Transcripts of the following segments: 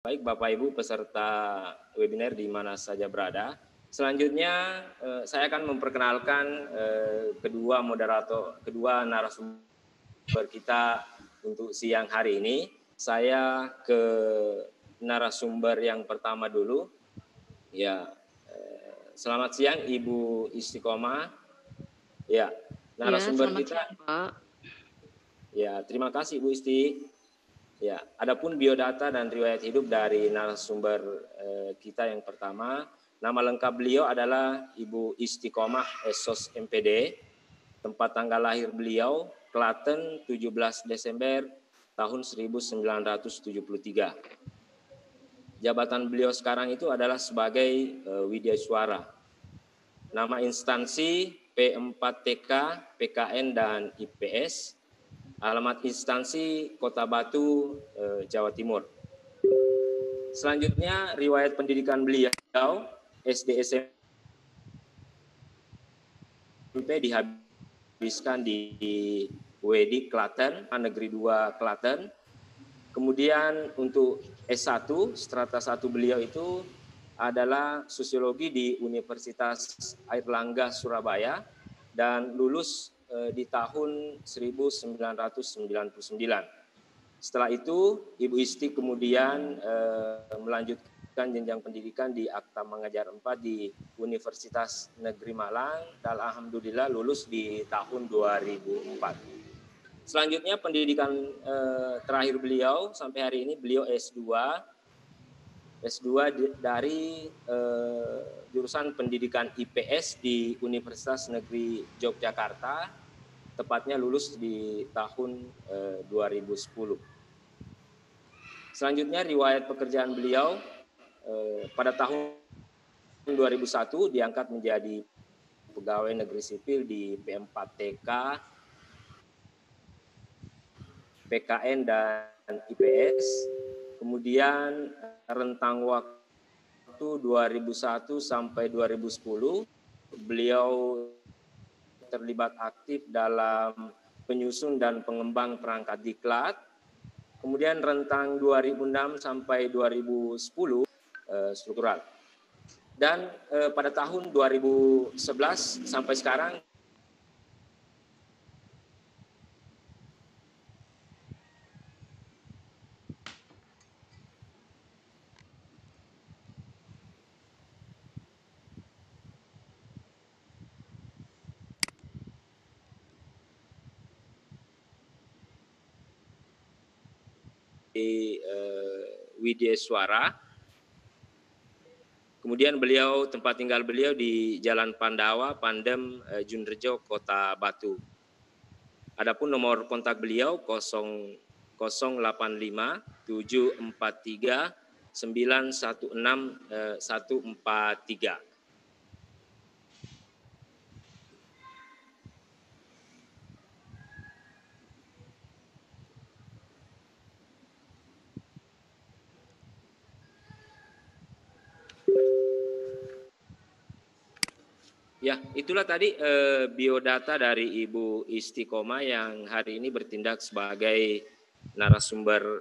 Baik Bapak Ibu peserta webinar di mana saja berada. Selanjutnya saya akan memperkenalkan kedua narasumber kita untuk siang hari ini. Saya ke narasumber yang pertama dulu. Ya, selamat siang Ibu Istiqomah. Ya, narasumber kita. Siang, Pak. Ya, terima kasih Bu Isti. Ya, adapun biodata dan riwayat hidup dari narasumber kita yang pertama, nama lengkap beliau adalah Ibu Istiqomah Esos MPD, tempat tanggal lahir beliau Klaten 17 Desember tahun 1973. Jabatan beliau sekarang itu adalah sebagai Widyaswara. Nama instansi P4TK, PKN dan IPS. Alamat instansi Kota Batu, Jawa Timur. Selanjutnya riwayat pendidikan beliau SD SMP dihabiskan di WD Klaten, Negeri 2 Klaten. Kemudian untuk S1, strata 1 beliau itu adalah sosiologi di Universitas Airlangga Surabaya dan lulus di tahun 1999. Setelah itu, Ibu Isti kemudian melanjutkan jenjang pendidikan di Akta Mengajar 4 di Universitas Negeri Malang dan alhamdulillah lulus di tahun 2004. Selanjutnya pendidikan terakhir beliau sampai hari ini beliau S2 dari jurusan pendidikan IPS di Universitas Negeri Yogyakarta, tepatnya lulus di tahun 2010. Selanjutnya riwayat pekerjaan beliau pada tahun 2001 diangkat menjadi pegawai negeri sipil di P4TK, PKN dan IPS. Kemudian rentang waktu 2001 sampai 2010 beliau terlibat aktif dalam penyusun dan pengembang perangkat diklat. Kemudian rentang 2006 sampai 2010 struktural. Dan pada tahun 2011 sampai sekarang di Widyaswara. Kemudian tempat tinggal beliau di Jalan Pandawa, Pandem, Junrejo, Kota Batu. Adapun nomor kontak beliau 085 743 916 143. Ya, itulah tadi biodata dari Ibu Istiqomah yang hari ini bertindak sebagai narasumber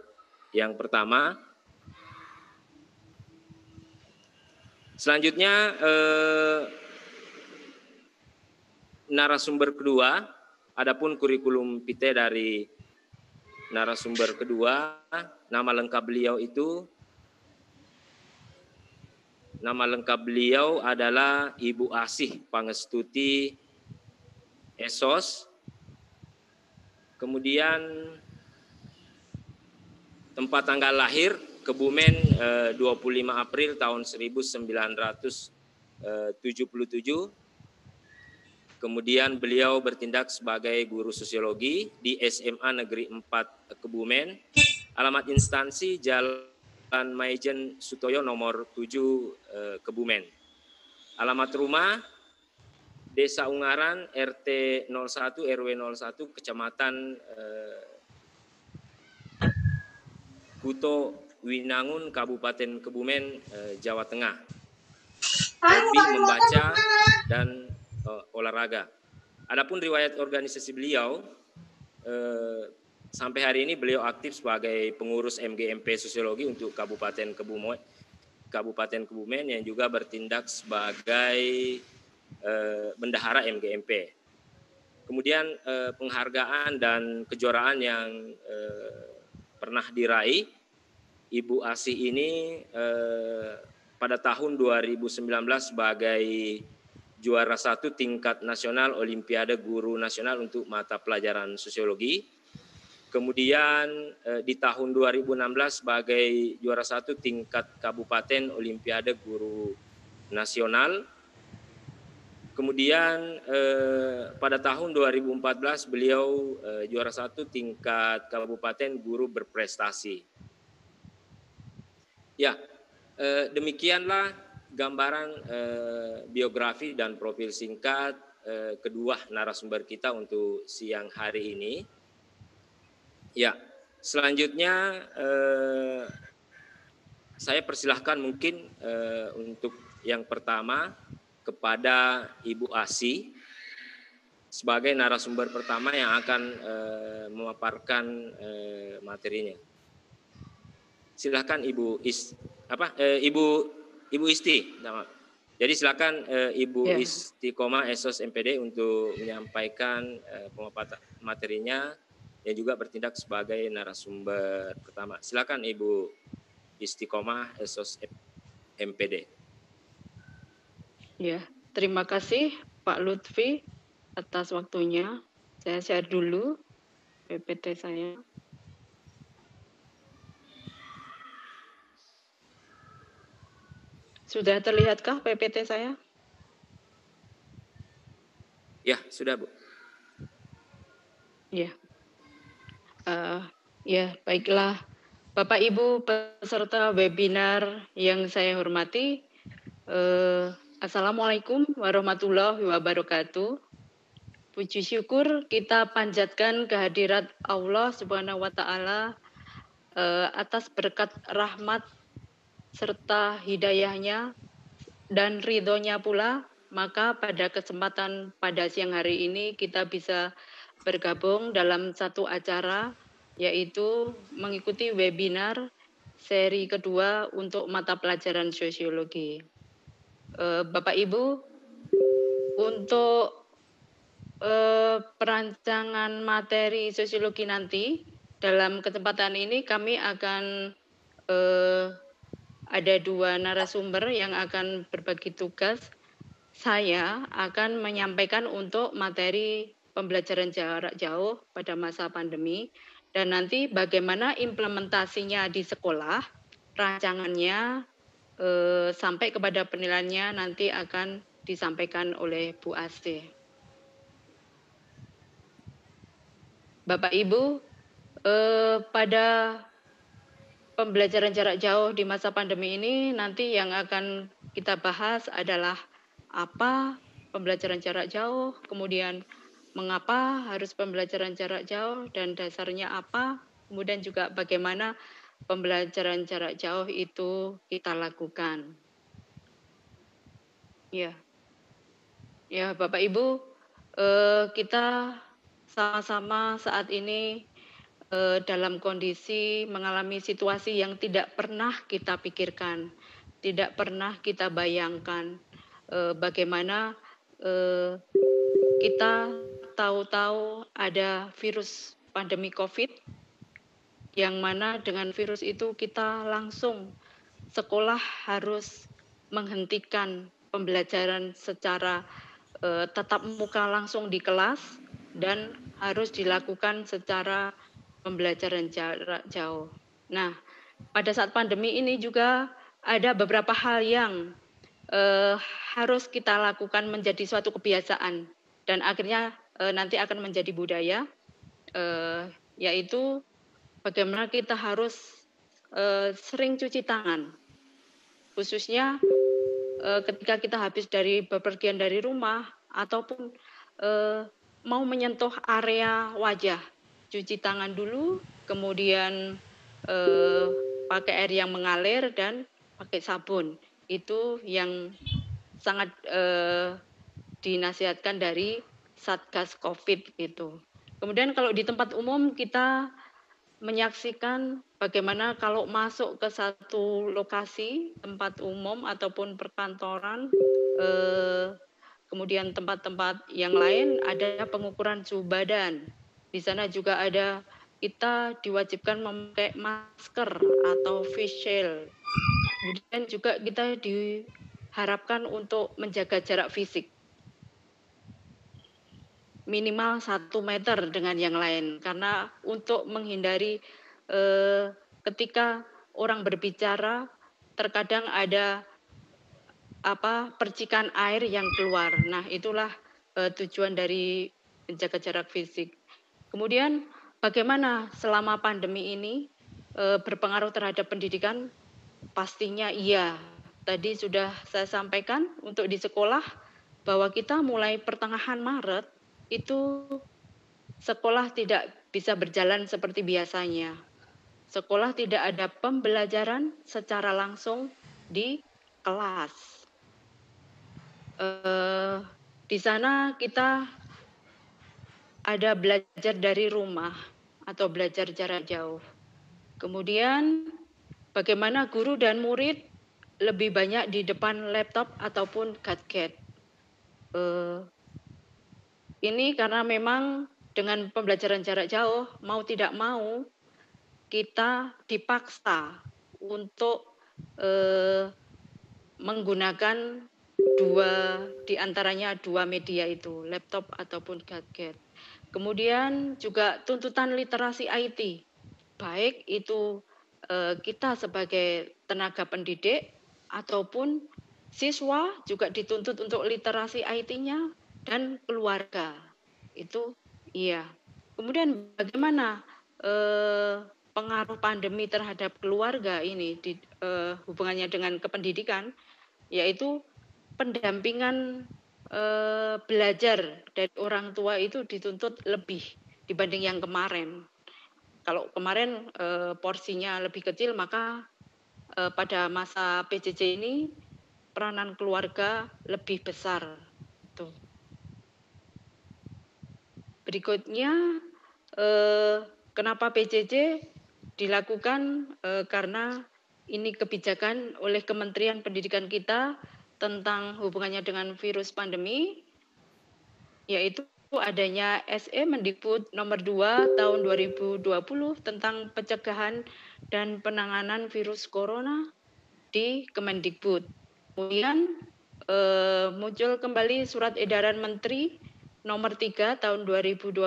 yang pertama. Selanjutnya narasumber kedua, adapun kurikulum vitae dari narasumber kedua, nama lengkap beliau adalah Ibu Asih Pangestuti Esos. Kemudian tempat tanggal lahir Kebumen 25 April tahun 1977. Kemudian beliau bertindak sebagai guru sosiologi di SMA Negeri 4 Kebumen. Alamat instansi Jalan Maijen Sutoyo nomor 7 Kebumen. Alamat rumah Desa Ungaran RT 01 RW 01 Kecamatan Kuto Winangun Kabupaten Kebumen Jawa Tengah. Hobi membaca dan olahraga. Adapun riwayat organisasi beliau sampai hari ini beliau aktif sebagai pengurus MGMP Sosiologi untuk Kabupaten Kebumen yang juga bertindak sebagai bendahara MGMP. Kemudian penghargaan dan kejuaraan yang pernah diraih Ibu Asih ini pada tahun 2019 sebagai juara 1 tingkat nasional Olimpiade Guru Nasional untuk mata pelajaran sosiologi. Kemudian di tahun 2016 sebagai juara 1 tingkat kabupaten Olimpiade Guru Nasional. Kemudian pada tahun 2014 beliau juara 1 tingkat kabupaten guru berprestasi. Ya, demikianlah gambaran biografi dan profil singkat kedua narasumber kita untuk siang hari ini. Ya, selanjutnya saya persilahkan mungkin untuk yang pertama kepada Ibu Asih sebagai narasumber pertama yang akan memaparkan materinya. Silakan Ibu Isti. Jadi silakan Ibu Istiqomah Esos MPD untuk menyampaikan pemaparan materinya yang juga bertindak sebagai narasumber pertama. Silakan Ibu Istiqomah Esos MPD. Ya, terima kasih Pak Lutfi atas waktunya. Saya share dulu PPT saya. Sudah terlihatkah PPT saya? Ya, sudah Bu. Ya. Ya, baiklah. Bapak Ibu peserta webinar yang saya hormati, Assalamualaikum warahmatullahi wabarakatuh. Puji syukur kita panjatkan kehadirat Allah Subhanahu wa Ta'ala atas berkat rahmat serta hidayahnya dan ridhonya pula, maka pada kesempatan pada siang hari ini kita bisa bergabung dalam satu acara, yaitu mengikuti webinar seri kedua untuk mata pelajaran sosiologi. Bapak Ibu, untuk perancangan materi sosiologi nanti, dalam kesempatan ini kami akan ada dua narasumber yang akan berbagi tugas. Saya akan menyampaikan untuk materi pembelajaran jarak jauh pada masa pandemi dan nanti bagaimana implementasinya di sekolah, rancangannya sampai kepada penilaiannya nanti akan disampaikan oleh Bu Asih. Bapak Ibu, pada pembelajaran jarak jauh di masa pandemi ini nanti yang akan kita bahas adalah apa pembelajaran jarak jauh, kemudian mengapa harus pembelajaran jarak jauh dan dasarnya apa, kemudian juga bagaimana pembelajaran jarak jauh itu kita lakukan. Ya, Bapak Ibu, kita sama-sama saat ini dalam kondisi mengalami situasi yang tidak pernah kita pikirkan, tidak pernah kita bayangkan. Bagaimana kita tahu-tahu ada virus pandemi COVID, yang mana dengan virus itu kita langsung sekolah harus menghentikan pembelajaran secara tatap muka langsung di kelas dan harus dilakukan secara pembelajaran jarak jauh. Nah, pada saat pandemi ini juga ada beberapa hal yang harus kita lakukan menjadi suatu kebiasaan dan akhirnya nanti akan menjadi budaya, yaitu bagaimana kita harus sering cuci tangan, khususnya ketika kita habis dari bepergian dari rumah ataupun mau menyentuh area wajah, cuci tangan dulu, kemudian pakai air yang mengalir dan pakai sabun. Itu yang sangat dinasihatkan dari Satgas COVID itu. Kemudian kalau di tempat umum kita menyaksikan bagaimana kalau masuk ke satu lokasi, tempat umum ataupun perkantoran, kemudian tempat-tempat yang lain ada pengukuran suhu badan. Di sana juga ada kita diwajibkan memakai masker atau face shield. Kemudian juga kita diharapkan untuk menjaga jarak fisik minimal 1 meter dengan yang lain, karena untuk menghindari ketika orang berbicara terkadang ada percikan air yang keluar. Nah, itulah tujuan dari menjaga jarak fisik. Kemudian bagaimana selama pandemi ini berpengaruh terhadap pendidikan? Pastinya iya. Tadi sudah saya sampaikan untuk di sekolah bahwa kita mulai pertengahan Maret itu sekolah tidak bisa berjalan seperti biasanya. Sekolah tidak ada pembelajaran secara langsung di kelas. Di sana kita ada belajar dari rumah atau belajar jarak jauh. Kemudian bagaimana guru dan murid lebih banyak di depan laptop ataupun gadget. Ini karena memang dengan pembelajaran jarak jauh, mau tidak mau, kita dipaksa untuk menggunakan di antaranya dua media itu, laptop ataupun gadget. Kemudian juga tuntutan literasi IT, baik itu kita sebagai tenaga pendidik ataupun siswa juga dituntut untuk literasi IT-nya dan keluarga. Itu iya. Kemudian bagaimana pengaruh pandemi terhadap keluarga ini hubungannya dengan kependidikan, yaitu pendampingan belajar dari orang tua itu dituntut lebih dibanding yang kemarin. Kalau kemarin porsinya lebih kecil, maka pada masa PJJ ini peranan keluarga lebih besar. Tuh. Berikutnya, kenapa PJJ dilakukan? Karena ini kebijakan oleh Kementerian Pendidikan kita tentang hubungannya dengan virus pandemi, yaitu adanya SE Mendikbud nomor 2 tahun 2020 tentang pencegahan dan penanganan virus corona di Kemendikbud. Kemudian muncul kembali surat edaran Menteri nomor 3 tahun 2020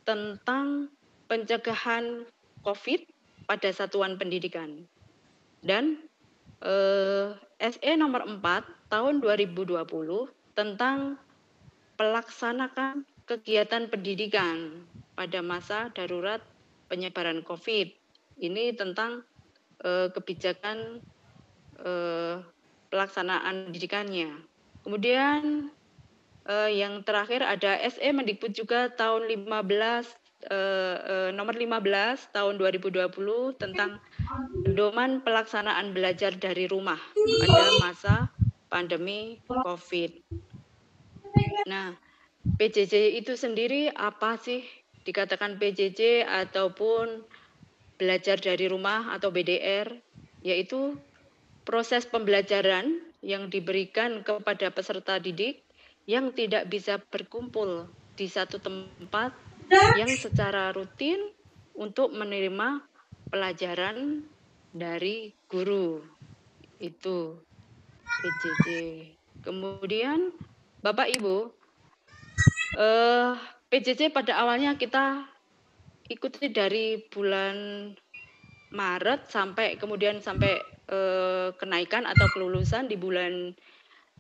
tentang pencegahan COVID pada satuan pendidikan. Dan SE nomor 4 tahun 2020 tentang pelaksanakan kegiatan pendidikan pada masa darurat penyebaran COVID. Ini tentang kebijakan pelaksanaan pendidikannya. Kemudian yang terakhir ada SE Mendikbud juga tahun nomor 15 tahun 2020 tentang pedoman pelaksanaan belajar dari rumah pada masa pandemi COVID. Nah, PJJ itu sendiri apa sih? Dikatakan PJJ ataupun belajar dari rumah atau BDR, yaitu proses pembelajaran yang diberikan kepada peserta didik yang tidak bisa berkumpul di satu tempat yang secara rutin untuk menerima pelajaran dari guru. Itu PJJ. Kemudian Bapak Ibu, PJJ pada awalnya kita ikuti dari bulan Maret sampai kenaikan atau kelulusan di bulan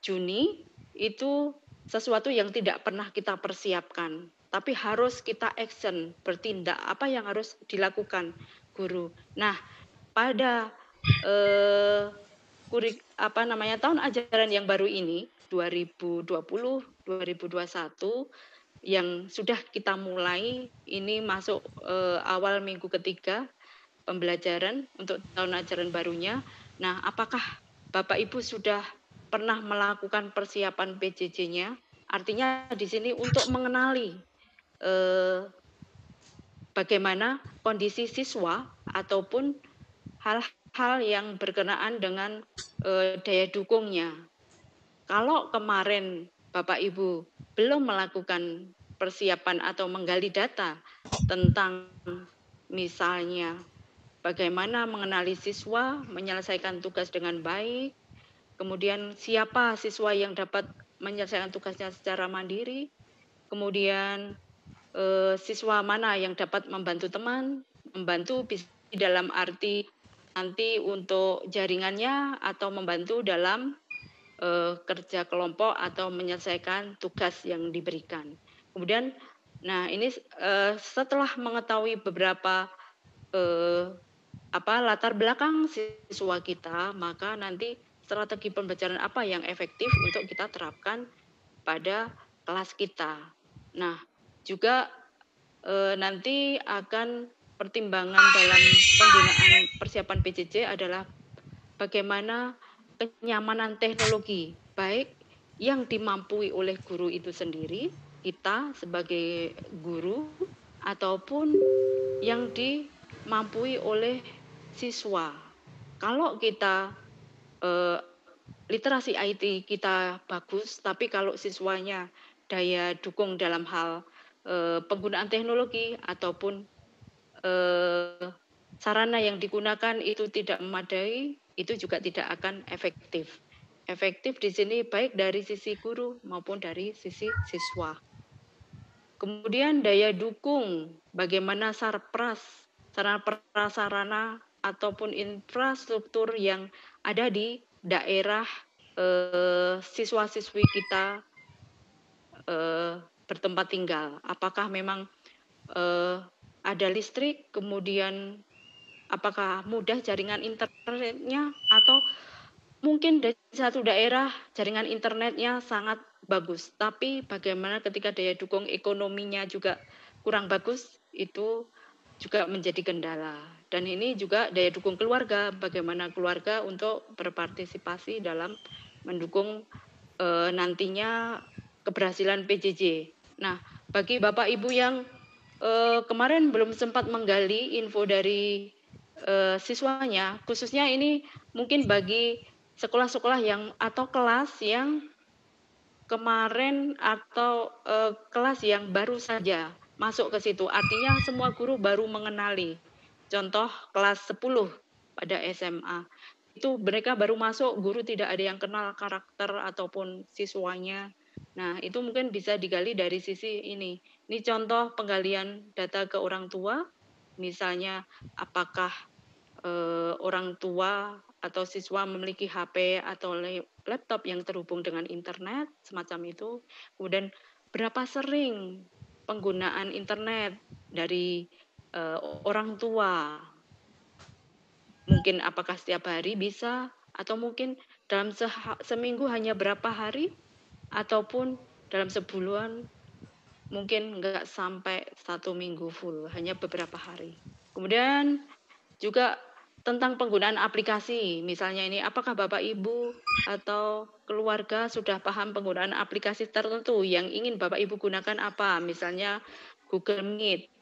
Juni, itu sesuatu yang tidak pernah kita persiapkan, tapi harus kita action, bertindak, apa yang harus dilakukan guru. Nah, pada tahun ajaran yang baru ini 2020-2021 yang sudah kita mulai, ini masuk awal minggu ketiga pembelajaran untuk tahun ajaran barunya. Nah, apakah Bapak Ibu sudah pernah melakukan persiapan PJJ-nya? Artinya di sini untuk mengenali bagaimana kondisi siswa ataupun hal-hal yang berkenaan dengan daya dukungnya. Kalau kemarin Bapak Ibu belum melakukan persiapan atau menggali data tentang misalnya bagaimana mengenali siswa, menyelesaikan tugas dengan baik, kemudian siapa siswa yang dapat menyelesaikan tugasnya secara mandiri, kemudian siswa mana yang dapat membantu teman, membantu bisa dalam arti nanti untuk jaringannya atau membantu dalam kerja kelompok atau menyelesaikan tugas yang diberikan. Kemudian, nah ini setelah mengetahui beberapa latar belakang siswa kita, maka nanti strategi pembelajaran apa yang efektif untuk kita terapkan pada kelas kita. Nah, juga nanti akan pertimbangan dalam penggunaan persiapan PJJ adalah bagaimana kenyamanan teknologi, baik yang dimampui oleh guru itu sendiri, kita sebagai guru, ataupun yang dimampui oleh siswa. Kalau kita literasi IT kita bagus, tapi kalau siswanya daya dukung dalam hal penggunaan teknologi ataupun sarana yang digunakan itu tidak memadai, itu juga tidak akan efektif. Efektif di sini baik dari sisi guru maupun dari sisi siswa. Kemudian daya dukung, bagaimana sarana prasarana ataupun infrastruktur yang ada di daerah siswa-siswi kita bertempat tinggal. Apakah memang ada listrik, kemudian apakah mudah jaringan internetnya, atau mungkin dari satu daerah jaringan internetnya sangat bagus, tapi bagaimana ketika daya dukung ekonominya juga kurang bagus, itu juga menjadi kendala. Dan ini juga daya dukung keluarga, bagaimana keluarga untuk berpartisipasi dalam mendukung nantinya keberhasilan PJJ. Nah, bagi Bapak Ibu yang kemarin belum sempat menggali info dari siswanya, khususnya ini mungkin bagi sekolah-sekolah yang atau kelas yang kemarin atau kelas yang baru saja masuk ke situ. Artinya semua guru baru mengenali. Contoh kelas 10 pada SMA. Itu mereka baru masuk, guru tidak ada yang kenal karakter ataupun siswanya. Nah, itu mungkin bisa digali dari sisi ini. Ini contoh penggalian data ke orang tua. Misalnya apakah orang tua atau siswa memiliki HP atau laptop yang terhubung dengan internet, semacam itu. Kemudian berapa sering penggunaan internet dari orang tua. Mungkin apakah setiap hari bisa, atau mungkin dalam seminggu hanya berapa hari, ataupun dalam sebulan mungkin nggak sampai 1 minggu full, hanya beberapa hari. Kemudian juga tentang penggunaan aplikasi, misalnya ini apakah Bapak Ibu atau keluarga sudah paham penggunaan aplikasi tertentu yang ingin Bapak Ibu gunakan apa, misalnya Google Meet,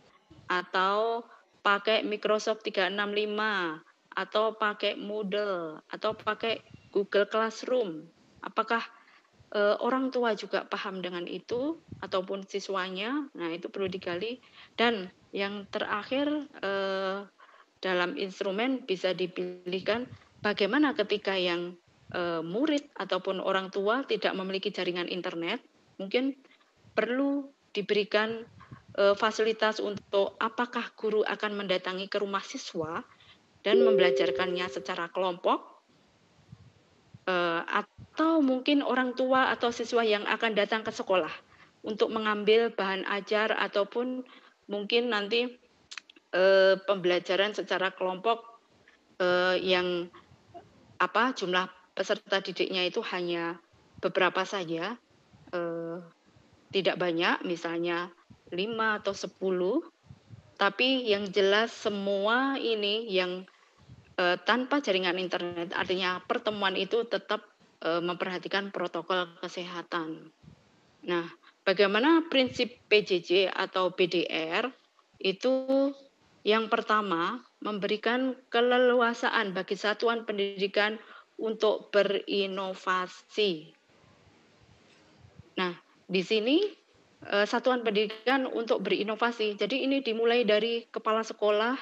atau pakai Microsoft 365, atau pakai Moodle, atau pakai Google Classroom. Apakah orang tua juga paham dengan itu, ataupun siswanya? Nah, itu perlu digali. Dan yang terakhir, dalam instrumen bisa dipilihkan bagaimana ketika yang murid ataupun orang tua tidak memiliki jaringan internet, mungkin perlu diberikan fasilitas untuk apakah guru akan mendatangi ke rumah siswa dan membelajarkannya secara kelompok, atau mungkin orang tua atau siswa yang akan datang ke sekolah untuk mengambil bahan ajar ataupun mungkin nanti pembelajaran secara kelompok yang jumlah peserta didiknya itu hanya beberapa saja, tidak banyak, misalnya 5 atau 10, tapi yang jelas semua ini yang tanpa jaringan internet, artinya pertemuan itu tetap memperhatikan protokol kesehatan. Nah, bagaimana prinsip PJJ atau BDR itu yang pertama memberikan keleluasaan bagi satuan pendidikan untuk berinovasi. Nah, di sini satuan pendidikan untuk berinovasi. Jadi ini dimulai dari kepala sekolah,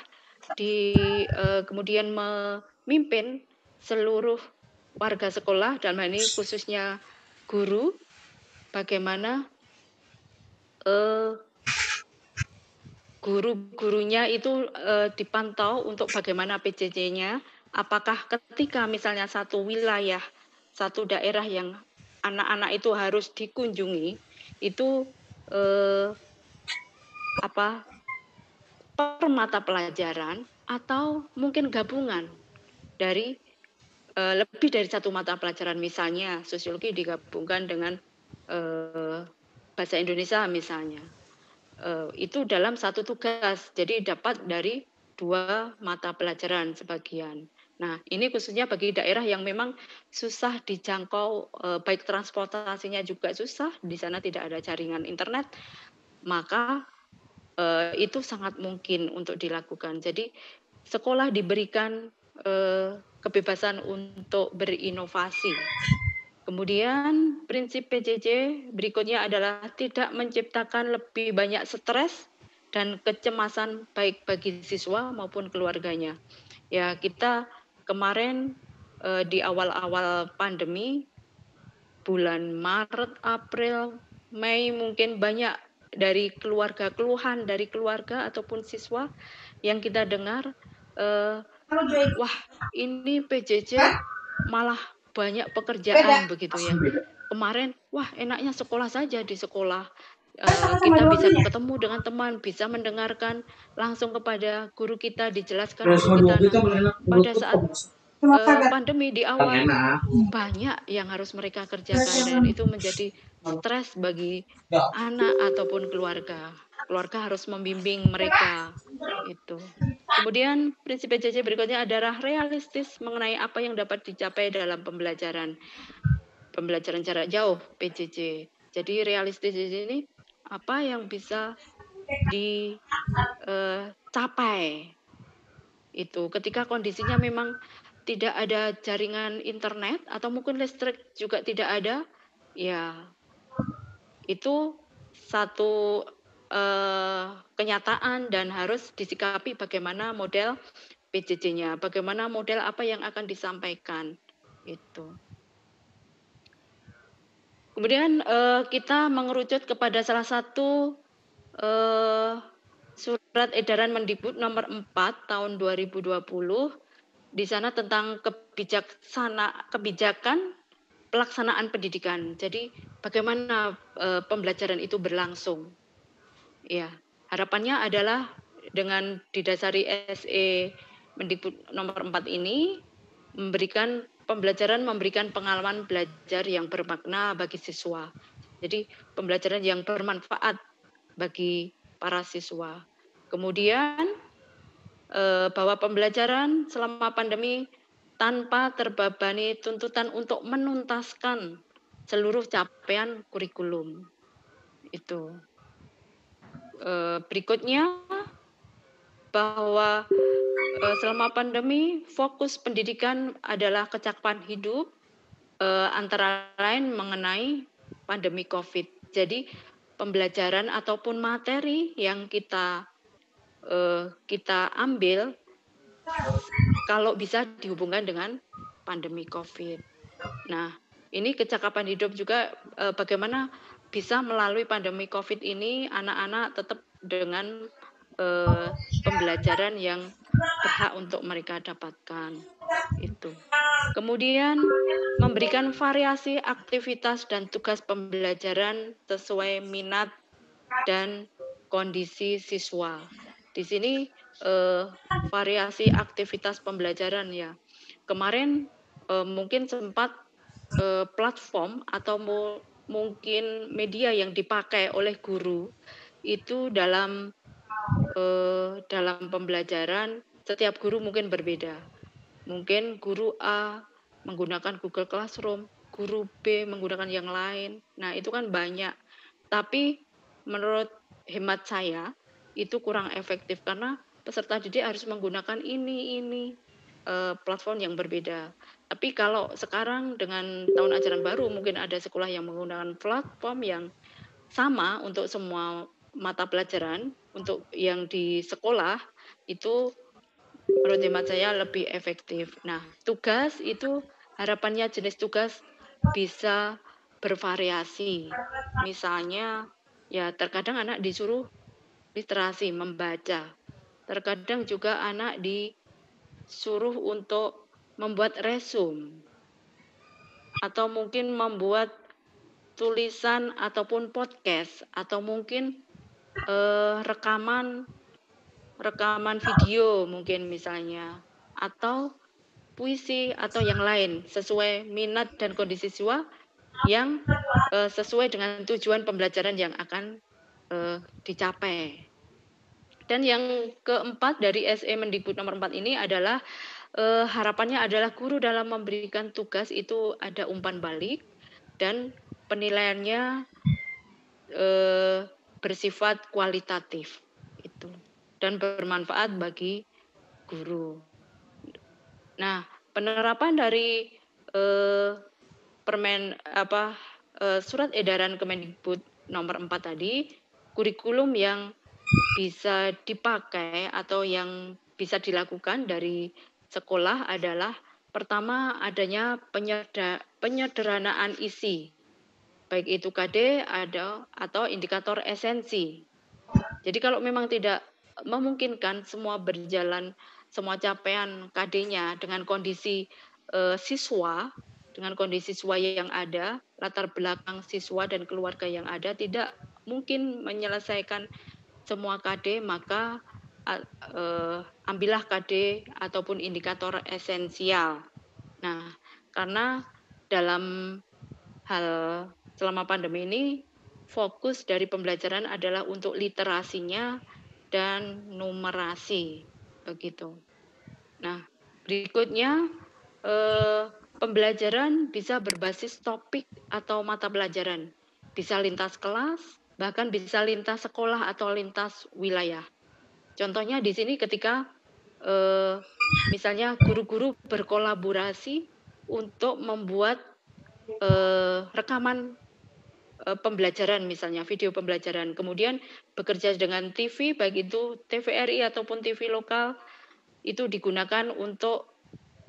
kemudian memimpin seluruh warga sekolah, dalam hal ini khususnya guru, bagaimana guru-gurunya itu dipantau untuk bagaimana PJJ-nya, apakah ketika misalnya satu wilayah, satu daerah yang anak-anak itu harus dikunjungi, itu per mata pelajaran atau mungkin gabungan dari lebih dari satu mata pelajaran, misalnya sosiologi digabungkan dengan bahasa Indonesia misalnya. Itu dalam satu tugas, jadi dapat dari 2 mata pelajaran sebagian. Nah, ini khususnya bagi daerah yang memang susah dijangkau, baik transportasinya juga susah, di sana tidak ada jaringan internet, maka itu sangat mungkin untuk dilakukan. Jadi sekolah diberikan kebebasan untuk berinovasi. Kemudian prinsip PJJ berikutnya adalah tidak menciptakan lebih banyak stres dan kecemasan baik bagi siswa maupun keluarganya. Ya, kita kemarin di awal-awal pandemi, bulan Maret, April, Mei, mungkin banyak dari keluhan dari keluarga ataupun siswa yang kita dengar, wah ini PJJ malah banyak pekerjaan begitu ya. Kemarin, wah enaknya sekolah saja, di sekolah kita bisa ketemu dengan teman, bisa mendengarkan langsung kepada guru kita, dijelaskan guru kita. Nah, pada saat pandemi di awal banyak yang harus mereka kerjakan dan itu menjadi stres bagi anak ataupun keluarga. Keluarga harus membimbing mereka itu. Kemudian prinsip PJJ berikutnya adalah realistis mengenai apa yang dapat dicapai dalam pembelajaran jarak jauh PJJ. Jadi realistis di sini apa yang bisa dicapai itu ketika kondisinya memang tidak ada jaringan internet atau mungkin listrik juga tidak ada, ya itu satu kenyataan dan harus disikapi bagaimana model PJJ-nya, bagaimana model apa yang akan disampaikan itu. Kemudian kita mengerucut kepada salah satu surat edaran Mendikbud nomor 4 tahun 2020, di sana tentang kebijakan pelaksanaan pendidikan. Jadi bagaimana pembelajaran itu berlangsung. Ya, harapannya adalah dengan didasari SE Mendikbud nomor 4 ini memberikan pengalaman belajar yang bermakna bagi siswa. Jadi pembelajaran yang bermanfaat bagi para siswa. Kemudian bahwa pembelajaran selama pandemi tanpa terbebani tuntutan untuk menuntaskan seluruh capaian kurikulum. Itu. Berikutnya bahwa selama pandemi fokus pendidikan adalah kecakapan hidup, antara lain mengenai pandemi COVID. Jadi pembelajaran ataupun materi yang kita ambil kalau bisa dihubungkan dengan pandemi COVID. Nah, ini kecakapan hidup juga bagaimana bisa melalui pandemi COVID ini anak-anak tetap dengan pembelajaran yang berhak untuk mereka dapatkan. Itu. Kemudian memberikan variasi aktivitas dan tugas pembelajaran sesuai minat dan kondisi siswa. Di sini variasi aktivitas pembelajaran ya. Kemarin mungkin sempat platform atau mungkin media yang dipakai oleh guru itu dalam pembelajaran, setiap guru mungkin berbeda. Mungkin guru A menggunakan Google Classroom, guru B menggunakan yang lain. Nah, itu kan banyak. Tapi menurut hemat saya, itu kurang efektif karena peserta didik harus menggunakan ini platform yang berbeda. Tapi kalau sekarang dengan tahun ajaran baru mungkin ada sekolah yang menggunakan platform yang sama untuk semua mata pelajaran, untuk yang di sekolah itu menurut hemat saya lebih efektif. Nah, tugas itu harapannya jenis tugas bisa bervariasi. Misalnya, ya terkadang anak disuruh literasi, membaca. Terkadang juga anak disuruh untuk membuat resume atau mungkin membuat tulisan ataupun podcast atau mungkin rekaman video mungkin misalnya atau puisi atau yang lain sesuai minat dan kondisi siswa yang sesuai dengan tujuan pembelajaran yang akan dicapai. Dan yang keempat dari SE Mendikbud nomor 4 ini adalah harapannya adalah guru dalam memberikan tugas itu ada umpan balik dan penilaiannya bersifat kualitatif itu dan bermanfaat bagi guru. Nah, penerapan dari surat edaran Kemendikbud nomor 4 tadi, kurikulum yang bisa dipakai atau yang bisa dilakukan dari sekolah adalah pertama adanya penyederhanaan isi, baik itu KD atau indikator esensi. Jadi kalau memang tidak memungkinkan semua berjalan, semua capaian KD-nya dengan kondisi siswa, dengan kondisi siswa yang ada, latar belakang siswa dan keluarga yang ada, tidak mungkin menyelesaikan semua KD, maka ambillah KD ataupun indikator esensial. Nah, karena dalam hal selama pandemi ini, fokus dari pembelajaran adalah untuk literasinya dan numerasi, begitu. Nah, berikutnya pembelajaran bisa berbasis topik atau mata pelajaran, bisa lintas kelas, bahkan bisa lintas sekolah atau lintas wilayah. Contohnya di sini ketika misalnya guru-guru berkolaborasi untuk membuat rekaman pembelajaran misalnya, video pembelajaran. Kemudian bekerja dengan TV, baik itu TVRI ataupun TV lokal, itu digunakan untuk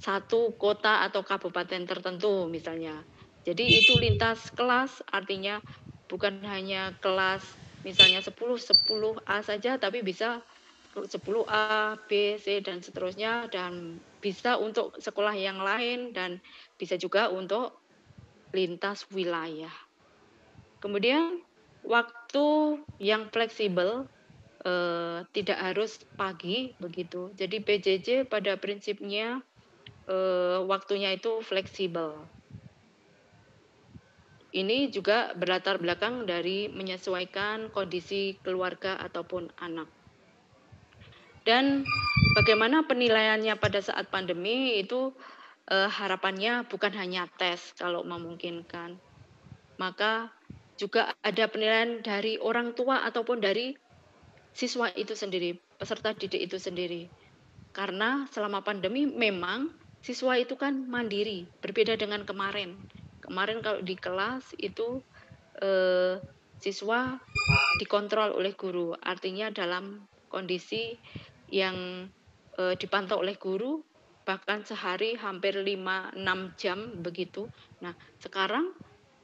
satu kota atau kabupaten tertentu misalnya. Jadi itu lintas kelas, artinya bukan hanya kelas misalnya 10A saja, tapi bisa 10A, B, C, dan seterusnya, dan bisa untuk sekolah yang lain, dan bisa juga untuk lintas wilayah. Kemudian waktu yang fleksibel, tidak harus pagi begitu. Jadi PJJ pada prinsipnya waktunya itu fleksibel. Ini juga berlatar belakang dari menyesuaikan kondisi keluarga ataupun anak. Dan bagaimana penilaiannya pada saat pandemi itu harapannya bukan hanya tes kalau memungkinkan. Maka juga ada penilaian dari orang tua ataupun dari siswa itu sendiri, peserta didik itu sendiri. Karena selama pandemi memang siswa itu kan mandiri, berbeda dengan kemarin. Kemarin kalau di kelas itu siswa dikontrol oleh guru, artinya dalam kondisi yang dipantau oleh guru, bahkan sehari hampir 5-6 jam begitu. Nah, sekarang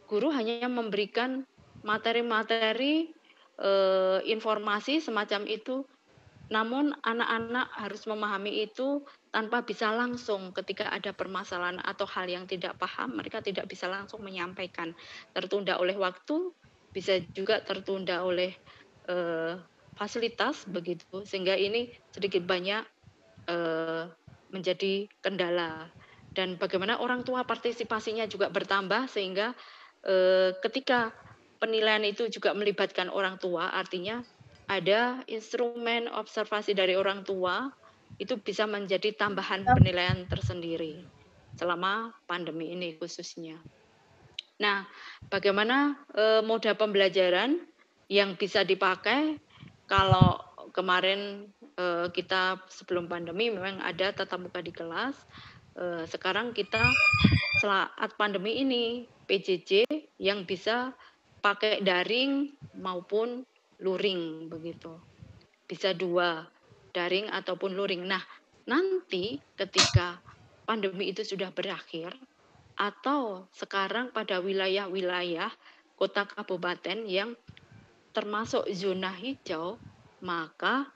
guru hanya memberikan materi-materi informasi semacam itu, namun anak-anak harus memahami itu tanpa bisa langsung ketika ada permasalahan atau hal yang tidak paham, mereka tidak bisa langsung menyampaikan. Tertunda oleh waktu, bisa juga tertunda oleh fasilitas begitu, sehingga ini sedikit banyak menjadi kendala. Dan bagaimana orang tua partisipasinya juga bertambah, sehingga ketika penilaian itu juga melibatkan orang tua, artinya ada instrumen observasi dari orang tua, itu bisa menjadi tambahan penilaian tersendiri selama pandemi ini khususnya. Nah, bagaimana moda pembelajaran yang bisa dipakai kalau kemarin kita sebelum pandemi memang ada tatap muka di kelas. Sekarang kita saat pandemi ini PJJ yang bisa pakai daring maupun luring begitu. Bisa dua, daring ataupun luring. Nah, nanti ketika pandemi itu sudah berakhir atau sekarang pada wilayah-wilayah kota kabupaten yang termasuk zona hijau, maka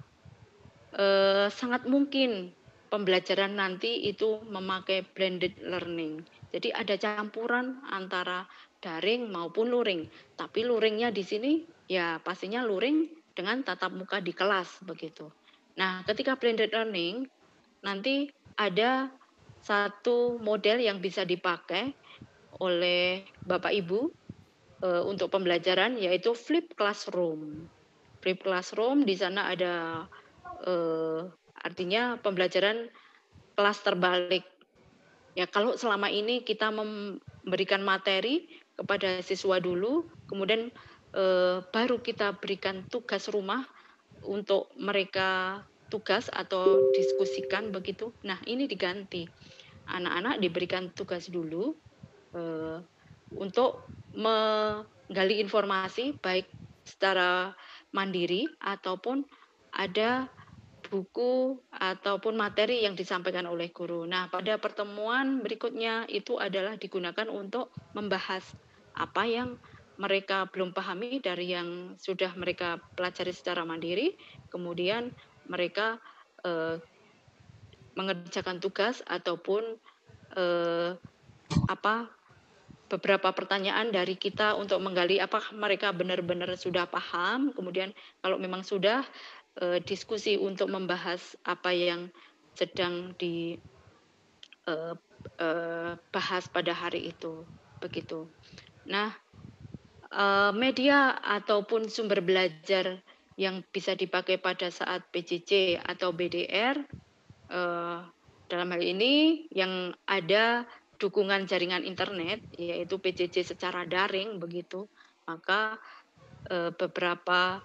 sangat mungkin pembelajaran nanti itu memakai blended learning. Jadi ada campuran antara daring maupun luring. Tapi luringnya di sini ya pastinya luring dengan tatap muka di kelas begitu. Nah, ketika blended learning nanti ada satu model yang bisa dipakai oleh Bapak Ibu untuk pembelajaran yaitu flip classroom. Flip classroom di sana ada artinya pembelajaran kelas terbalik. Ya, kalau selama ini kita memberikan materi kepada siswa dulu, kemudian baru kita berikan tugas rumah untuk mereka tugas atau diskusikan begitu. Nah, ini diganti. Anak-anak diberikan tugas dulu untuk menggali informasi baik secara mandiri ataupun ada buku ataupun materi yang disampaikan oleh guru. Nah, pada pertemuan berikutnya itu adalah digunakan untuk membahas apa yang mereka belum pahami dari yang sudah mereka pelajari secara mandiri, kemudian mereka mengerjakan tugas ataupun beberapa pertanyaan dari kita untuk menggali apakah mereka benar-benar sudah paham, kemudian kalau memang sudah diskusi untuk membahas apa yang sedang dibahas pada hari itu, begitu. Nah, media ataupun sumber belajar yang bisa dipakai pada saat PJJ atau BDR, dalam hal ini yang ada dukungan jaringan internet, yaitu PJJ secara daring begitu, maka beberapa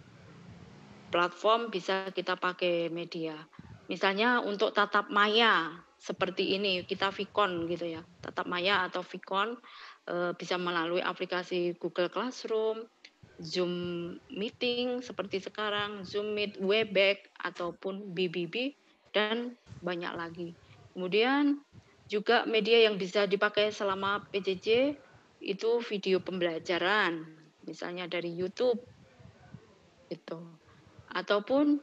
platform bisa kita pakai media. Misalnya untuk tatap maya seperti ini, kita Vicon gitu ya. Tatap maya atau Vicon bisa melalui aplikasi Google Classroom, Zoom Meeting seperti sekarang, Zoom Meet, Webex ataupun BBB dan banyak lagi. Kemudian juga media yang bisa dipakai selama PJJ itu video pembelajaran, misalnya dari YouTube gitu. Ataupun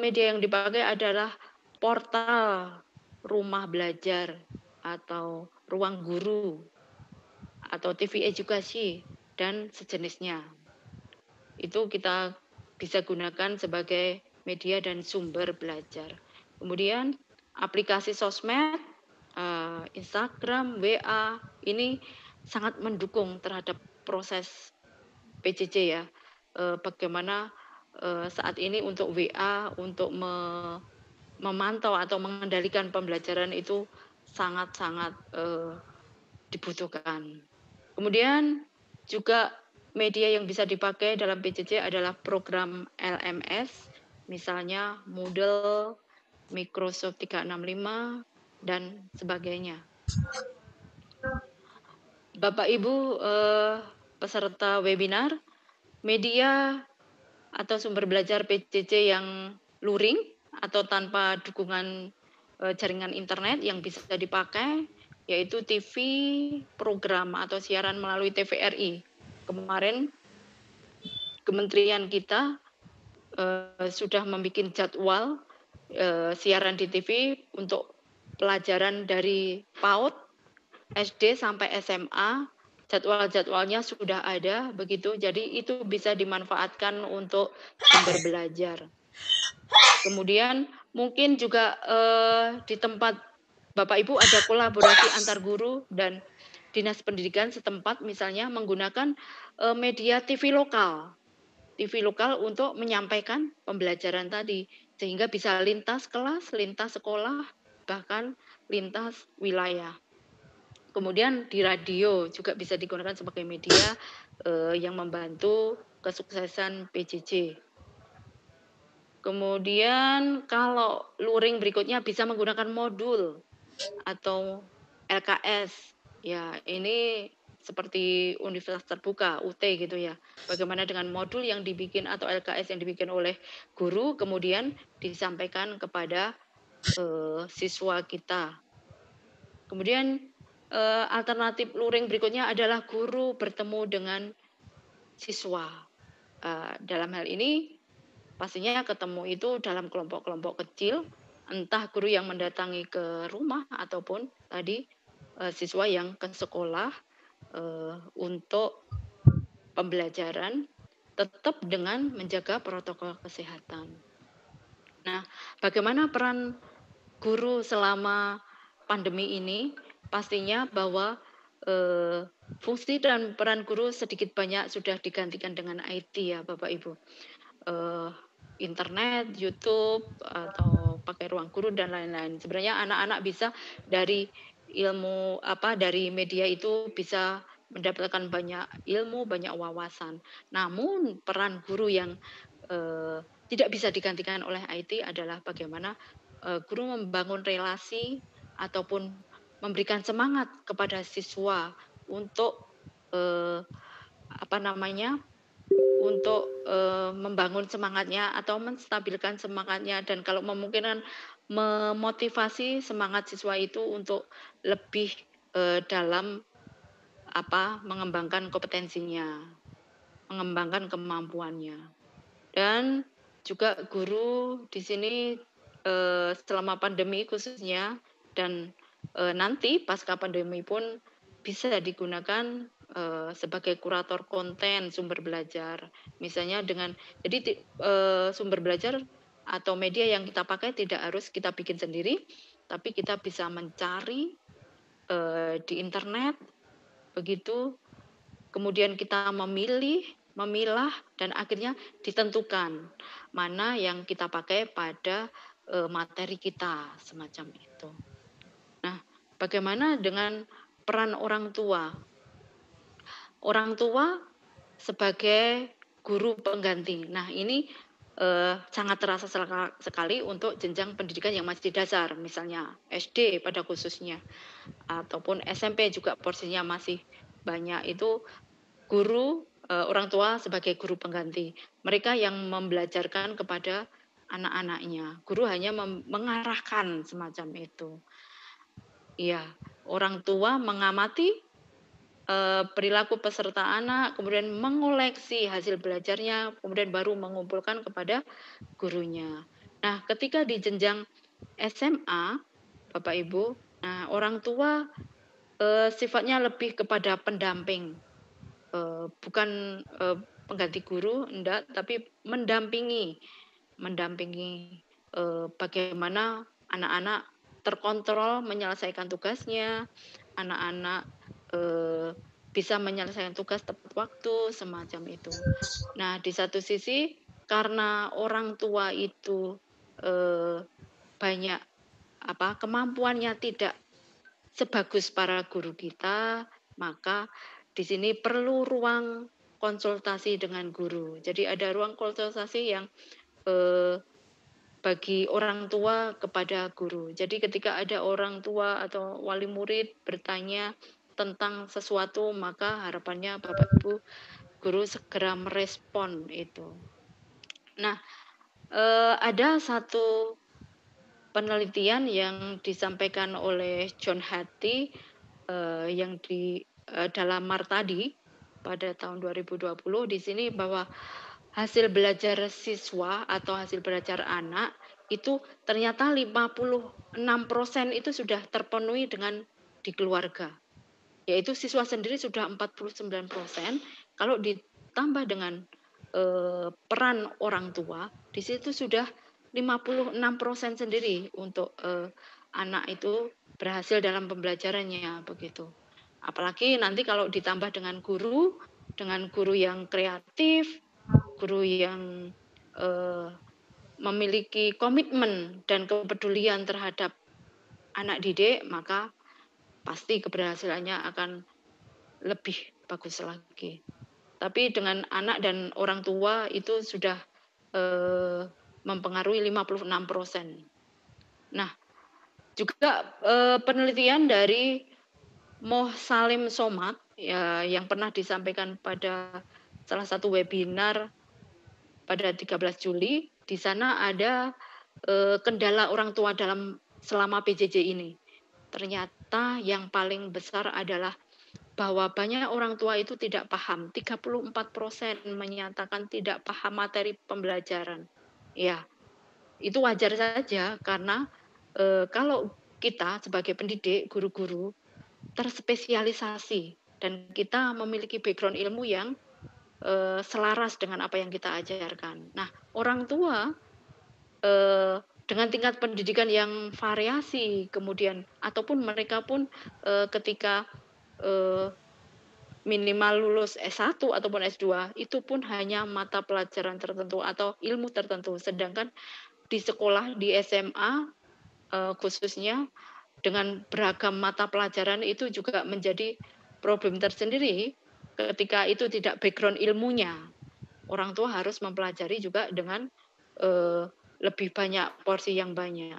media yang dipakai adalah portal rumah belajar atau ruang guru atau TV edukasi dan sejenisnya. Itu kita bisa gunakan sebagai media dan sumber belajar. Kemudian aplikasi sosmed, Instagram, WA, ini sangat mendukung terhadap proses PJJ ya. Bagaimana saat ini untuk WA untuk memantau atau mengendalikan pembelajaran itu sangat-sangat dibutuhkan. Kemudian juga media yang bisa dipakai dalam PJJ adalah program LMS, misalnya Moodle, Microsoft 365, dan sebagainya. Bapak Ibu peserta webinar, media atau sumber belajar PJJ yang luring atau tanpa dukungan jaringan internet yang bisa dipakai yaitu TV, program atau siaran melalui TVRI. Kemarin Kementerian kita sudah membuat jadwal siaran di TV untuk pelajaran dari PAUD, SD sampai SMA. Jadwal-jadwalnya sudah ada begitu, jadi itu bisa dimanfaatkan untuk sumber belajar. Kemudian mungkin juga di tempat Bapak Ibu ada kolaborasi antar guru dan dinas pendidikan setempat, misalnya menggunakan media TV lokal untuk menyampaikan pembelajaran tadi, sehingga bisa lintas kelas, lintas sekolah, bahkan lintas wilayah. Kemudian di radio juga bisa digunakan sebagai media yang membantu kesuksesan PJJ. Kemudian kalau luring berikutnya bisa menggunakan modul atau LKS. Ya, ini seperti universitas terbuka, UT gitu ya. Bagaimana dengan modul yang dibikin atau LKS yang dibikin oleh guru kemudian disampaikan kepada siswa kita. Kemudian alternatif luring berikutnya adalah guru bertemu dengan siswa. Dalam hal ini pastinya ketemu itu dalam kelompok-kelompok kecil, entah guru yang mendatangi ke rumah ataupun tadi siswa yang ke sekolah untuk pembelajaran tetap dengan menjaga protokol kesehatan. Nah, bagaimana peran guru selama pandemi ini? Pastinya bahwa fungsi dan peran guru sedikit banyak sudah digantikan dengan IT ya Bapak Ibu. Internet, YouTube, atau pakai ruang guru dan lain-lain. Sebenarnya anak-anak bisa dari ilmu dari media itu bisa mendapatkan banyak ilmu, banyak wawasan. Namun peran guru yang tidak bisa digantikan oleh IT adalah bagaimana guru membangun relasi ataupun memberikan semangat kepada siswa untuk untuk membangun semangatnya atau menstabilkan semangatnya dan kalau memungkinkan memotivasi semangat siswa itu untuk lebih dalam mengembangkan kompetensinya, mengembangkan kemampuannya. Dan juga guru di sini selama pandemi khususnya dan nanti pasca pandemi pun bisa digunakan sebagai kurator konten sumber belajar. Misalnya sumber belajar atau media yang kita pakai tidak harus kita bikin sendiri, tapi kita bisa mencari di internet, begitu. Kemudian kita memilah, dan akhirnya ditentukan mana yang kita pakai pada materi kita, semacam itu. Nah, bagaimana dengan peran orang tua? Orang tua sebagai guru pengganti. Nah, ini sangat terasa sekali untuk jenjang pendidikan yang masih dasar, misalnya SD pada khususnya, ataupun SMP juga porsinya masih banyak. Itu guru, orang tua sebagai guru pengganti. Mereka yang membelajarkan kepada anak-anaknya. Guru hanya mengarahkan semacam itu. Iya, orang tua mengamati perilaku peserta anak, kemudian mengoleksi hasil belajarnya, kemudian baru mengumpulkan kepada gurunya. Nah, ketika di jenjang SMA, Bapak Ibu, nah orang tua sifatnya lebih kepada pendamping, bukan pengganti guru, enggak, tapi mendampingi bagaimana anak-anak terkontrol menyelesaikan tugasnya, anak-anak bisa menyelesaikan tugas tepat waktu, semacam itu. Nah, di satu sisi karena orang tua itu banyak kemampuannya tidak sebagus para guru kita, maka di sini perlu ruang konsultasi dengan guru. Jadi ada ruang konsultasi yang bagi orang tua kepada guru. Jadi ketika ada orang tua atau wali murid bertanya tentang sesuatu, maka harapannya Bapak Ibu guru segera merespon itu. Nah, ada satu penelitian yang disampaikan oleh John Hattie yang dalam Martadi pada tahun 2020 di sini bahwa hasil belajar siswa atau hasil belajar anak itu ternyata 56% itu sudah terpenuhi dengan di keluarga. Yaitu siswa sendiri sudah 49%, kalau ditambah dengan peran orang tua, di situ sudah 56% sendiri untuk anak itu berhasil dalam pembelajarannya begitu. Apalagi nanti kalau ditambah dengan guru yang kreatif, guru yang memiliki komitmen dan kepedulian terhadap anak didik, maka pasti keberhasilannya akan lebih bagus lagi. Tapi dengan anak dan orang tua itu sudah mempengaruhi 56%. Nah, juga penelitian dari Moh Salim Somad ya, yang pernah disampaikan pada salah satu webinar pada 13 Juli, di sana ada kendala orang tua selama PJJ ini. Ternyata yang paling besar adalah bahwa banyak orang tua itu tidak paham. 34% menyatakan tidak paham materi pembelajaran. Ya, itu wajar saja karena kalau kita sebagai pendidik, guru-guru terspesialisasi dan kita memiliki background ilmu yang selaras dengan apa yang kita ajarkan. Nah, orang tua dengan tingkat pendidikan yang variasi, kemudian ataupun mereka pun ketika minimal lulus S1 ataupun S2, itu pun hanya mata pelajaran tertentu atau ilmu tertentu. Sedangkan di sekolah, di SMA khususnya dengan beragam mata pelajaran itu juga menjadi problem tersendiri ketika itu tidak background ilmunya. Orang tua harus mempelajari juga dengan lebih banyak porsi yang banyak.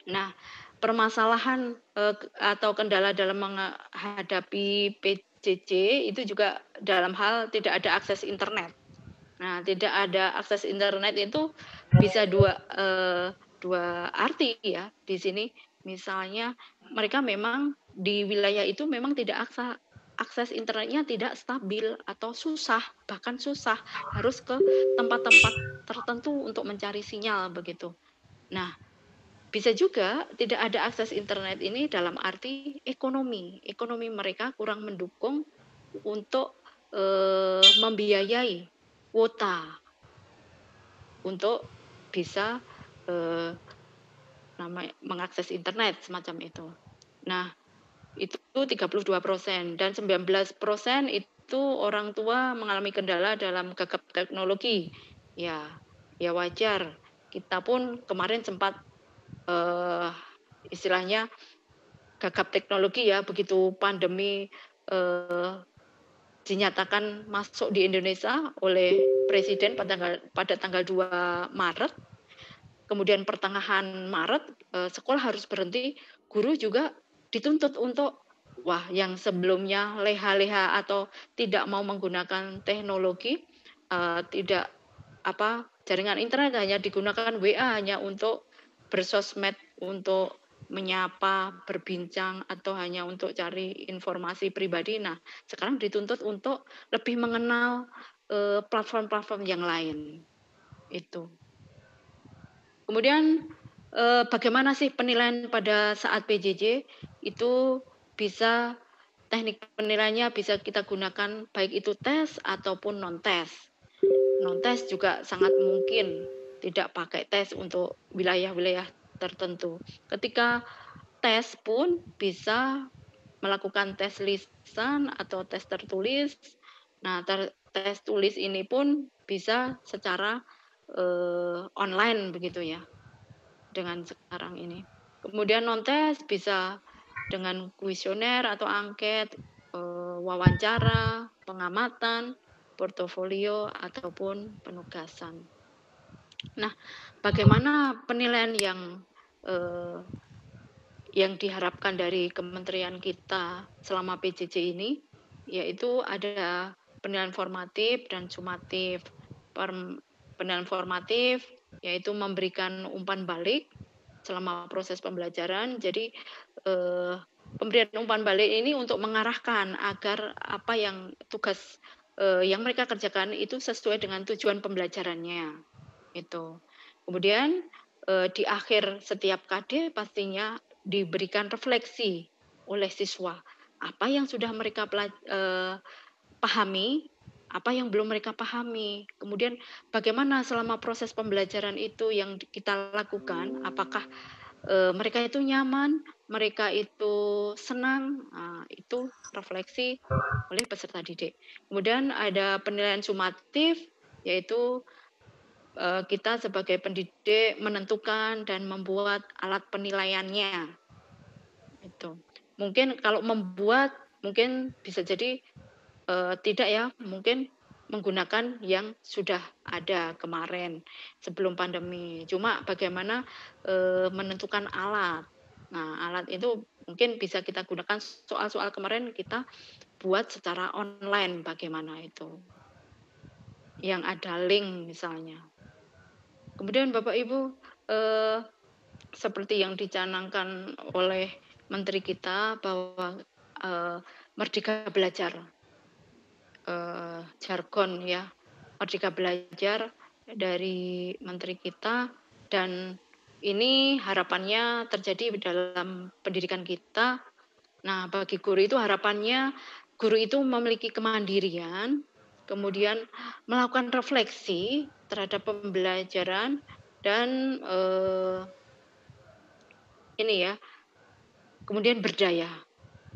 Nah, permasalahan atau kendala dalam menghadapi PJJ itu juga dalam hal tidak ada akses internet. Nah, tidak ada akses internet itu bisa dua arti ya di sini. Misalnya mereka memang di wilayah itu memang tidak akses internetnya tidak stabil atau susah, bahkan susah, harus ke tempat-tempat tertentu untuk mencari sinyal begitu. Nah, bisa juga tidak ada akses internet ini dalam arti ekonomi. Ekonomi mereka kurang mendukung untuk membiayai kuota untuk bisa mengakses internet semacam itu. Nah, itu 32% dan 19% itu orang tua mengalami kendala dalam gagap teknologi. Ya, ya wajar. Kita pun kemarin sempat istilahnya gagap teknologi ya, begitu pandemi dinyatakan masuk di Indonesia oleh Presiden pada tanggal 2 Maret. Kemudian pertengahan Maret sekolah harus berhenti, guru juga dituntut untuk yang sebelumnya leha-leha atau tidak mau menggunakan teknologi, tidak jaringan internet, hanya digunakan WA hanya untuk bersosmed, untuk menyapa, berbincang, atau hanya untuk cari informasi pribadi. Nah, sekarang dituntut untuk lebih mengenal platform-platform yang lain. Itu. Kemudian bagaimana sih penilaian pada saat PJJ? Itu bisa teknik penilaiannya bisa kita gunakan baik itu tes ataupun non-tes. Non-tes juga sangat mungkin tidak pakai tes untuk wilayah-wilayah tertentu. Ketika tes pun bisa melakukan tes lisan atau tes tertulis. Nah, tes tulis ini pun bisa secara online begitu ya, dengan sekarang ini. Kemudian non-tes bisa dengan kuesioner atau angket, wawancara, pengamatan, portofolio, ataupun penugasan. Nah, bagaimana penilaian yang diharapkan dari kementerian kita selama PJJ ini? Yaitu ada penilaian formatif dan sumatif. Penilaian formatif yaitu memberikan umpan balik selama proses pembelajaran. Jadi pemberian umpan balik ini untuk mengarahkan agar apa yang tugas yang mereka kerjakan itu sesuai dengan tujuan pembelajarannya. Itu. Kemudian di akhir setiap KD pastinya diberikan refleksi oleh siswa. Apa yang sudah mereka pahami, apa yang belum mereka pahami. Kemudian bagaimana selama proses pembelajaran itu yang kita lakukan, apakah mereka itu nyaman, mereka itu senang, itu refleksi oleh peserta didik. Kemudian ada penilaian sumatif, yaitu kita sebagai pendidik menentukan dan membuat alat penilaiannya. Itu. Mungkin kalau membuat, mungkin bisa jadi tidak ya, mungkin menggunakan yang sudah ada kemarin sebelum pandemi. Cuma bagaimana menentukan alat. Nah, alat itu mungkin bisa kita gunakan soal-soal kemarin kita buat secara online bagaimana itu. Yang ada link misalnya. Kemudian Bapak Ibu seperti yang dicanangkan oleh menteri kita bahwa Merdeka Belajar, jargon ya, Merdeka Belajar dari menteri kita, dan ini harapannya terjadi dalam pendidikan kita. Nah, bagi guru itu harapannya guru itu memiliki kemandirian, kemudian melakukan refleksi terhadap pembelajaran dan ini ya, kemudian berdaya.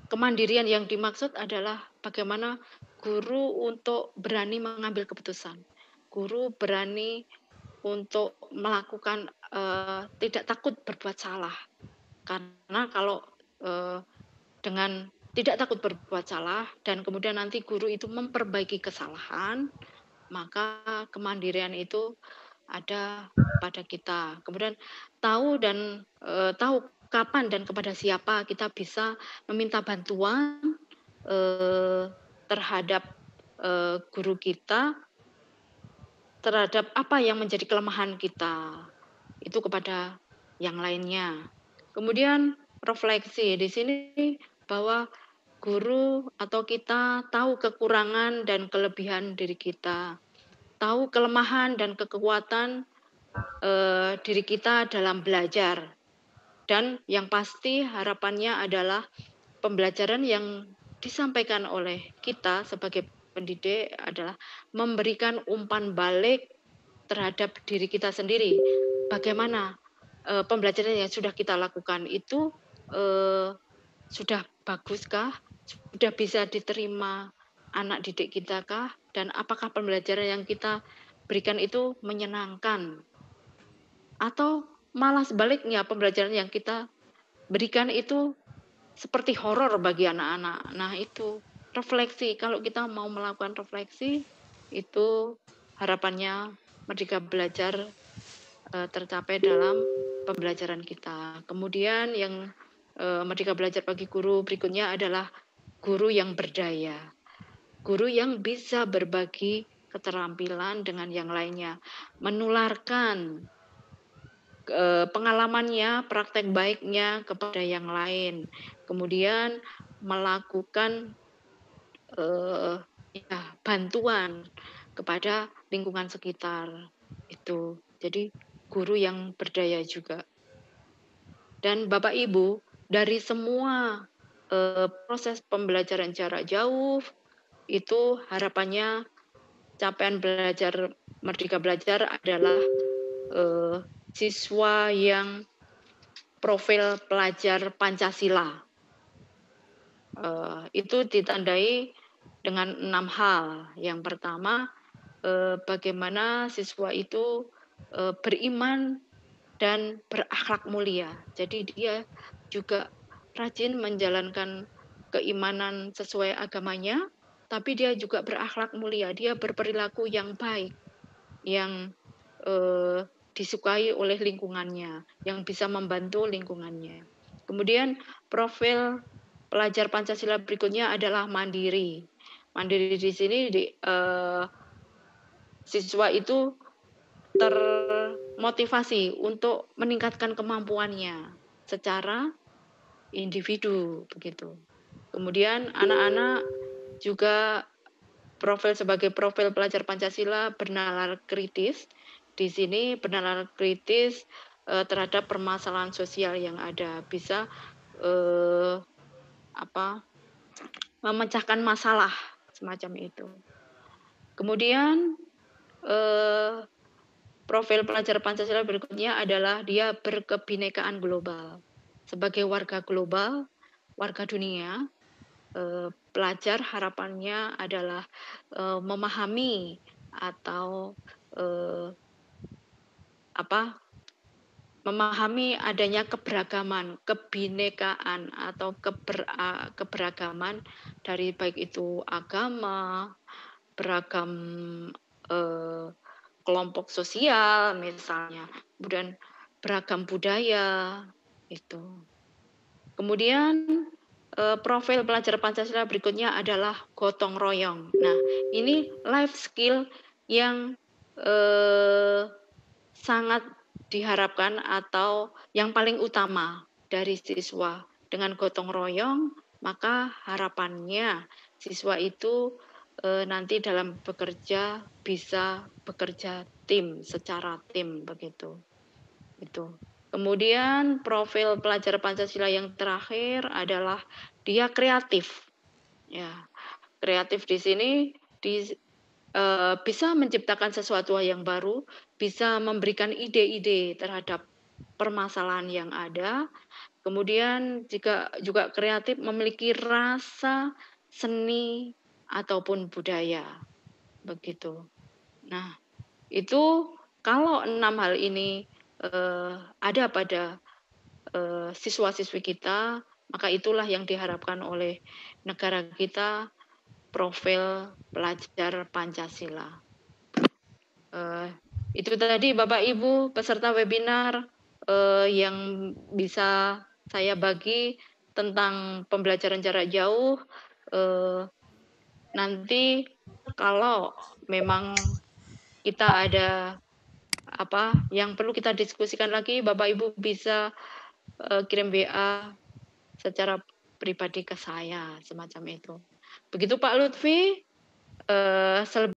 Kemandirian yang dimaksud adalah bagaimana guru untuk berani mengambil keputusan. Guru berani untuk melakukan tidak takut berbuat salah. Karena kalau dengan tidak takut berbuat salah dan kemudian nanti guru itu memperbaiki kesalahan, maka kemandirian itu ada pada kita. Kemudian tahu kapan dan kepada siapa kita bisa meminta bantuan terhadap guru kita, terhadap apa yang menjadi kelemahan kita, itu kepada yang lainnya. Kemudian refleksi di sini bahwa guru atau kita tahu kekurangan dan kelebihan diri kita, tahu kelemahan dan kekuatan diri kita dalam belajar. Dan yang pasti harapannya adalah pembelajaran yang disampaikan oleh kita sebagai pendidik adalah memberikan umpan balik terhadap diri kita sendiri. Bagaimana pembelajaran yang sudah kita lakukan itu sudah baguskah? Sudah bisa diterima anak didik kita kah? Dan apakah pembelajaran yang kita berikan itu menyenangkan? Atau malah sebaliknya pembelajaran yang kita berikan itu seperti horor bagi anak-anak. Nah, itu refleksi. Kalau kita mau melakukan refleksi, itu harapannya Merdeka Belajar tercapai dalam pembelajaran kita. Kemudian yang Merdeka Belajar bagi guru berikutnya adalah guru yang berdaya. Guru yang bisa berbagi keterampilan dengan yang lainnya, menularkan pengalamannya, praktek baiknya kepada yang lain. Kemudian melakukan bantuan kepada lingkungan sekitar. Itu. Jadi guru yang berdaya juga. Dan Bapak Ibu, dari semua proses pembelajaran jarak jauh, itu harapannya capaian belajar Merdeka Belajar adalah siswa yang profil pelajar Pancasila. Itu ditandai dengan 6 hal. Yang pertama, bagaimana siswa itu beriman dan berakhlak mulia. Jadi dia juga rajin menjalankan keimanan sesuai agamanya, tapi dia juga berakhlak mulia. Dia berperilaku yang baik, yang disukai oleh lingkungannya, yang bisa membantu lingkungannya. Kemudian profil pelajar Pancasila berikutnya adalah mandiri. Mandiri di sini siswa itu termotivasi untuk meningkatkan kemampuannya secara individu begitu. Kemudian anak-anak juga sebagai profil pelajar Pancasila bernalar kritis. Di sini bernalar kritis terhadap permasalahan sosial yang ada, bisa memecahkan masalah semacam itu. Kemudian profil pelajar Pancasila berikutnya adalah dia berkebinekaan global. Sebagai warga global, warga dunia, pelajar harapannya adalah memahami atau memahami adanya keberagaman, kebinekaan atau keberagaman dari baik itu agama, beragam kelompok sosial misalnya, kemudian beragam budaya itu. Kemudian profil pelajar Pancasila berikutnya adalah gotong royong. Nah, ini life skill yang sangat diharapkan atau yang paling utama dari siswa. Dengan gotong royong, maka harapannya siswa itu nanti dalam bekerja bisa bekerja tim, secara tim begitu. Itu. Kemudian profil pelajar Pancasila yang terakhir adalah dia kreatif. Ya, kreatif di sini bisa menciptakan sesuatu yang baru, bisa memberikan ide-ide terhadap permasalahan yang ada. Kemudian juga kreatif memiliki rasa seni ataupun budaya. Begitu. Nah, itu kalau 6 hal ini ada pada siswa-siswi kita, maka itulah yang diharapkan oleh negara kita, profil pelajar Pancasila. Itu tadi Bapak Ibu peserta webinar yang bisa saya bagi tentang pembelajaran jarak jauh. Nanti kalau memang kita ada apa yang perlu kita diskusikan lagi, Bapak Ibu bisa kirim WA secara pribadi ke saya semacam itu. Begitu Pak Lutfi.